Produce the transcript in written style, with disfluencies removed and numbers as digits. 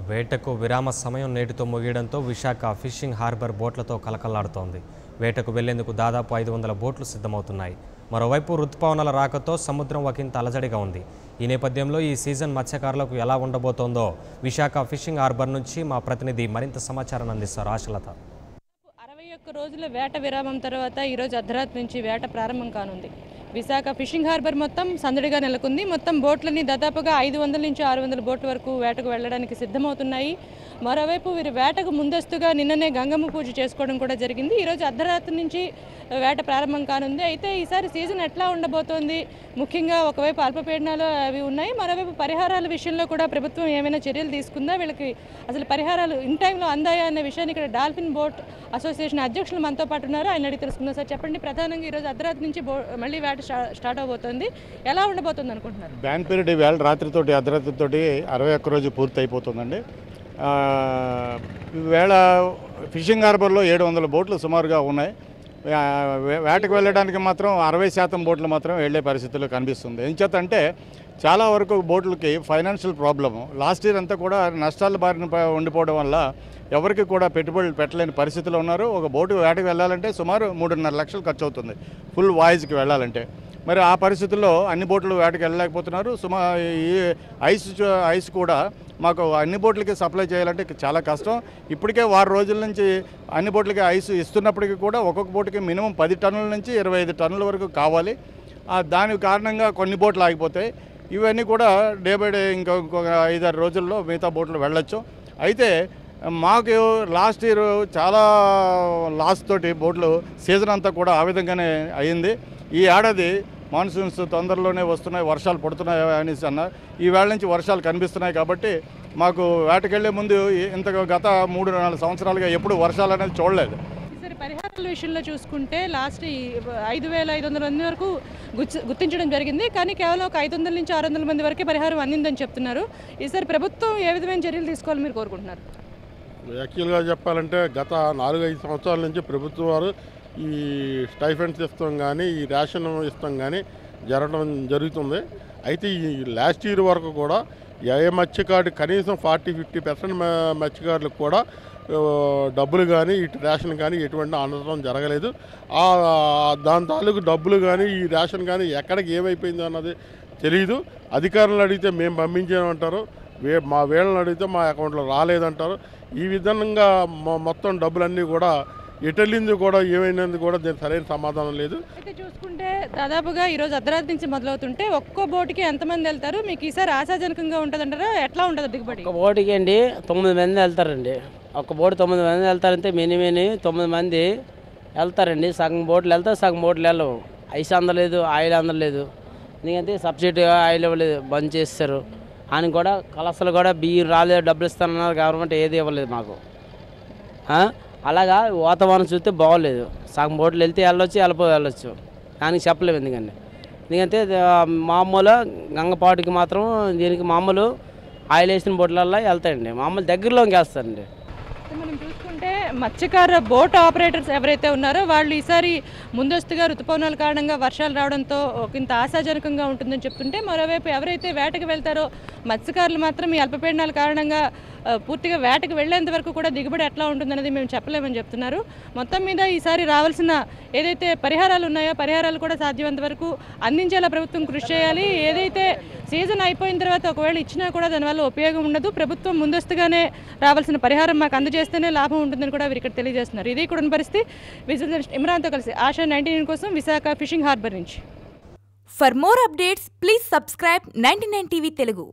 వేటకు విరామ సమయం నేటితో ముగియడంతో విశాఖ ఫిషింగ్ హార్బర్ బోట్లతో కలకల్లాడుతోంది. వేటకు వెళ్లేందుకు దాదాపు 500 బోట్లు సిద్ధమవుతున్నాయి. మరోవైపు రుతుపవనాల రాకతో సముద్రం ఒకంత అలజడిగా ఉంది. ఈ నేపథ్యంలో ఈ సీజన్ మత్స్యకారులకు ఎలా ఉండబోతోందో విశాఖ ఫిషింగ్ హార్బర్ నుంచి మా ప్రతినిధి మరింత సమాచారం అందిస్తారు. ఆశలత. 61 రోజుల వేట విరామం తర్వాత ఈరోజు అర్ధరాత్రి నుంచి వేట ప్రారంభం కానుంది. విశాఖ ఫిషింగ్ హార్బర్ మొత్తం సందడిగా నెలకొంది. మొత్తం బోట్లని దాదాపుగా 500 నుంచి 600 బోట్ల వరకు వేటకు వెళ్ళడానికి సిద్ధమవుతున్నాయి. మరోవైపు వీరు వేటకు ముందస్తుగా నిన్ననే గంగమ్మ పూజ చేసుకోవడం కూడా జరిగింది. ఈరోజు అర్ధరాత్రి నుంచి వేట ప్రారంభం కానుంది. అయితే ఈసారి సీజన్ ఎట్లా ఉండబోతోంది, ముఖ్యంగా ఒకవైపు అల్పపీడనాలు అవి ఉన్నాయి, మరోవైపు పరిహారాల విషయంలో కూడా ప్రభుత్వం ఏమైనా చర్యలు తీసుకుందా, వీళ్ళకి అసలు పరిహారాలు ఇన్ టైంలో అందాయా అనే విషయాన్ని ఇక్కడ డాల్ఫిన్ బోట్ అసోసియేషన్ అధ్యక్షులు మనతో పాటు ఉన్నారు. ఆయన అడిగి తెలుసుకుందాం. సార్ చెప్పండి, ప్రధానంగా ఈరోజు అర్ధరాత్రి నుంచి మళ్ళీ వేట స్టార్ట్ అవబోతోంది, ఎలా ఉండబోతుంది అనుకుంటున్నారు? బ్యాన్ పీరియడ్ వేళ రాత్రితోటి అర్ధరాత్రితోటి 61 రోజు పూర్తి అయిపోతుందండి. వేళ ఫిషింగ్ హార్బర్లో 700 బోట్లు సుమారుగా ఉన్నాయి. వేటకు వెళ్ళడానికి మాత్రం 60% బోట్లు మాత్రం వెళ్ళే పరిస్థితుల్లో కనిపిస్తుంది. ఏం చేత అంటే చాలా వరకు బోట్లకి ఫైనాన్షియల్ ప్రాబ్లము. లాస్ట్ ఇయర్ అంతా కూడా నష్టాల బారిన ఉండిపోవడం వల్ల ఎవరికి కూడా పెట్టుబడులు పెట్టలేని పరిస్థితిలో ఉన్నారు. ఒక బోటు వేటకు వెళ్ళాలంటే సుమారు 3.5 లక్షలు ఖర్చు అవుతుంది ఫుల్ వాయిస్కి వెళ్ళాలంటే. మరి ఆ పరిస్థితుల్లో అన్ని బోట్లు వేటకు వెళ్ళలేకపోతున్నారు. ఈ ఐస్ కూడా మాకు అన్ని బోట్లకి సప్లై చేయాలంటే చాలా కష్టం. ఇప్పటికే 6 రోజుల నుంచి అన్ని బోట్లకి ఐస్ ఇస్తున్నప్పటికీ కూడా ఒక్కొక్క బోటుకి మినిమం 10 టన్నుల నుంచి 25 టన్నుల వరకు కావాలి. దాని కారణంగా కొన్ని బోట్లు ఆగిపోతాయి. ఇవన్నీ కూడా డే బై డే ఇంకొక 5-6 రోజుల్లో మిగతా బోట్లు వెళ్ళొచ్చు. అయితే మాకు లాస్ట్ ఇయర్ చాలా లాస్ తోటి బోట్లు సీజన్ అంతా కూడా ఆ విధంగానే అయ్యింది. ఈ ఏడాది మాన్సూన్స్ తొందరలోనే వస్తున్నాయి, వర్షాలు పడుతున్నాయి అనేసి అన్నారు. ఈ వేళ నుంచి వర్షాలు కనిపిస్తున్నాయి కాబట్టి మాకు వేటకెళ్లే ముందు ఇంతగా గత 3-4 సంవత్సరాలుగా ఎప్పుడు వర్షాలు అనేది చూడలేదు. ఈసారి పరిహారాల విషయంలో చూసుకుంటే లాస్ట్ 5,500 మంది వరకు గుర్తించడం జరిగింది, కానీ కేవలం ఒక 500 నుంచి 600 మంది వరకే పరిహారం అందిందని చెప్తున్నారు. ఈసారి ప్రభుత్వం ఏ విధమైన చర్యలు తీసుకోవాలని మీరు కోరుకుంటున్నారు? యాక్చువల్గా చెప్పాలంటే గత 4-5 సంవత్సరాల నుంచి ప్రభుత్వం వారు ఈ స్టైఫండ్స్ ఇస్తాం కానీ ఈ రేషన్ ఇస్తాం కానీ జరుగుతుంది. అయితే ఈ లాస్ట్ ఇయర్ వరకు కూడా ఏ మత్స్యకారు కనీసం 40-50% మత్స్యకారులకు కూడా డబ్బులు కానీ ఇటు రేషన్ కానీ ఎటువంటి అందడం జరగలేదు. దాని తాలూకు డబ్బులు కానీ ఈ రేషన్ కానీ ఎక్కడికి ఏమైపోయిందో అన్నది తెలియదు. అధికారులను అడిగితే మేము పంపించామంటారు, మా వీళ్ళని అడిగితే మా అకౌంట్లో రాలేదంటారు. ఈ విధంగా మొత్తం డబ్బులన్నీ కూడా ఎటెళ్ళింది కూడా ఏమైంది కూడా దీనికి సరైన సమాధానం లేదు. అయితే చూసుకుంటే దాదాపుగా ఈరోజు అర్ధరాత్రి నుంచి మొదలవుతుంటే ఒక్కో బోటుకి ఎంతమంది వెళ్తారు? మీకు ఈసారి ఆశాజనకంగా ఉంటుందంటారా? ఎట్లా ఉంటుంది దిగుబడి? ఒక బోటుకి అండి 9 మంది వెళ్తారండి. ఒక బోటు 9 మంది వెళ్తారంటే మినిమం 9 మంది వెళ్తారండి. సగం బోట్లు వెళ్తారు, సగం బోట్లు వెళ్ళవు. ఐస్ అందలేదు, ఆయిల్ అందలేదు. ఎందుకంటే సబ్సిడీగా ఆయిల్ ఇవ్వలేదు, బంద్ చేస్తారు. అని కూడా కలసలు కూడా బియ్యం రాలేదు, డబ్బులు ఇస్తానన్నారు గవర్నమెంట్, ఏది ఇవ్వలేదు మాకు. అలాగా వాతావరణం చూస్తే బాగోలేదు. సగం బోట్లు వెళ్తే వెళ్ళొచ్చు, దానికి చెప్పలేము. ఎందుకంటే మామూలు గంగపాటుకి మాత్రం దీనికి మామూలు ఆయిల్ వేసిన బోట్లల్లో వెళ్తాయండి, మామూలు దగ్గరలోకి వేస్తారండి. మనం చూసుకుంటే మత్స్యకార బోట్ ఆపరేటర్స్ ఎవరైతే ఉన్నారో వాళ్ళు ఈసారి ముందస్తుగా ఋతుపవనాల కారణంగా వర్షాలు రావడంతో ఇంత ఆశాజనకంగా ఉంటుందని చెప్తుంటే, మరోవైపు ఎవరైతే వేటకు వెళ్తారో మత్స్యకారులు మాత్రం ఈ అల్పపీడనాల కారణంగా పూర్తిగా వేటకు వెళ్లేంత వరకు కూడా దిగుబడి ఎట్లా ఉంటుందనేది మేము చెప్పలేమని చెప్తున్నారు. మొత్తం మీద ఈసారి రావాల్సిన ఏదైతే పరిహారాలు ఉన్నాయో పరిహారాలు కూడా సాధ్యమంత వరకు అందించేలా ప్రభుత్వం కృషి చేయాలి. ఏదైతే సీజన్ అయిపోయిన తర్వాత ఒకవేళ ఇచ్చినా కూడా దానివల్ల ఉపయోగం ఉండదు. ప్రభుత్వం ముందస్తుగానే రావాల్సిన పరిహారం మాకు అందజేస్తేనే లాభం ఉంటుందని కూడా వీరు ఇక్కడ తెలియజేస్తున్నారు. ఇది కూడా పరిస్థితి. విజిల్ జర్నలిస్ట్ ఇమ్రాన్తో కలిసి ఆశా 99 కోసం విశాఖ ఫిషింగ్ హార్బర్ నుంచి. For more updates, please subscribe 99 TV Telugu.